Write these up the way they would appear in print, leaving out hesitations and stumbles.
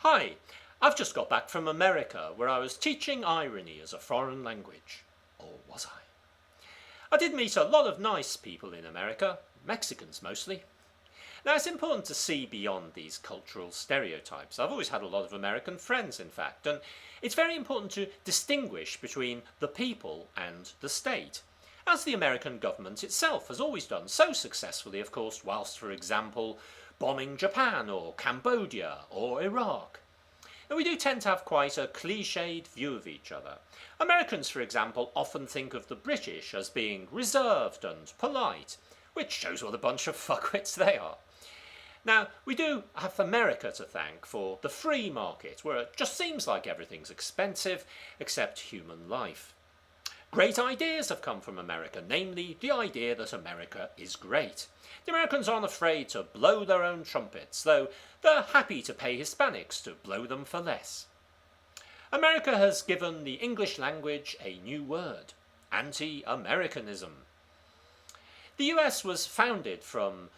Hi, I've just got back from America where I was teaching irony as a foreign language. Or was I? I did meet a lot of nice people in America, Mexicans mostly. Now it's important to see beyond these cultural stereotypes. I've always had a lot of American friends, in fact, and it's very important to distinguish between the people and the state, as the American government itself has always done so successfully, of course, whilst, for example, bombing Japan or Cambodia or Iraq. Now, we do tend to have quite a cliched view of each other. Americans, for example, often think of the British as being reserved and polite, which shows what a bunch of fuckwits they are. Now, we do have America to thank for the free market, where it just seems like everything's expensive except human life. Great ideas have come from America, namely the idea that America is great. The Americans aren't afraid to blow their own trumpets, though they're happy to pay Hispanics to blow them for less. America has given the English language a new word: anti-Americanism. The US was founded from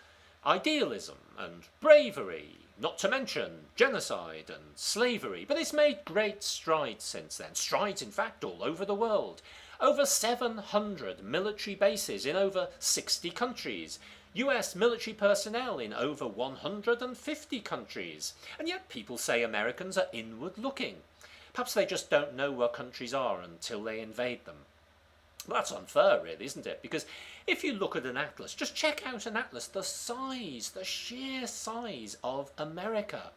idealism and bravery, not to mention genocide and slavery, but it's made great strides since then. Strides, in fact, all over the world. Over 700 military bases in over 60 countries. US military personnel in over 150 countries. And yet people say Americans are inward looking. Perhaps they just don't know where countries are until they invade them. Well, that's unfair, really, isn't it? Because if you look at an atlas, just check out an atlas, the size, the sheer size of America.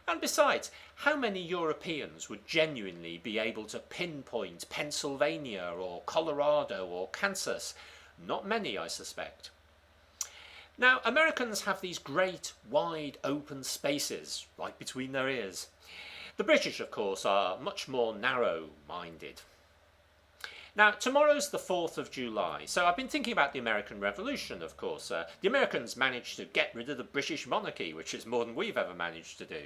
And besides, how many Europeans would genuinely be able to pinpoint Pennsylvania or Colorado or Kansas? Not many, I suspect. Now, Americans have these great, wide, open spaces right between their ears. The British, of course, are much more narrow-minded. Now, tomorrow's the 4th of July, so I've been thinking about the American Revolution, of course. The Americans managed to get rid of the British monarchy, which is more than we've ever managed to do.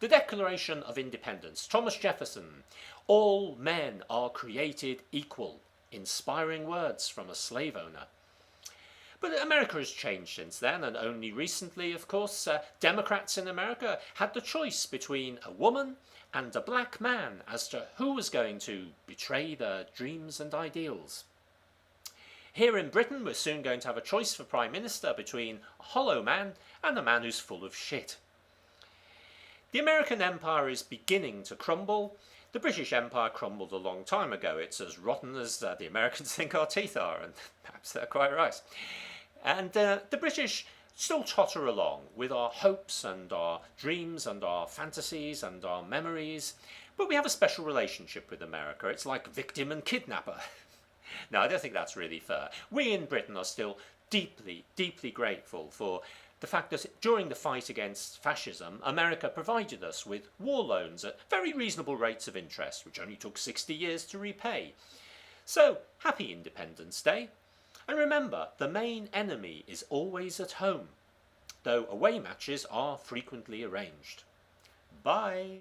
The Declaration of Independence, Thomas Jefferson, all men are created equal, inspiring words from a slave owner. But America has changed since then, and only recently, of course, Democrats in America had the choice between a woman and a black man as to who was going to betray their dreams and ideals. Here in Britain, we're soon going to have a choice for Prime Minister between a hollow man and a man who's full of shit. The American Empire is beginning to crumble. The British Empire crumbled a long time ago. It's as rotten as the Americans think our teeth are, and perhaps they're quite right. And the British still totter along with our hopes and our dreams and our fantasies and our memories, but we have a special relationship with America. It's like victim and kidnapper. No, I don't think that's really fair. We in Britain are still deeply, deeply grateful for the fact that during the fight against fascism, America provided us with war loans at very reasonable rates of interest, which only took 60 years to repay. So, happy Independence Day. And remember, the main enemy is always at home, though away matches are frequently arranged. Bye!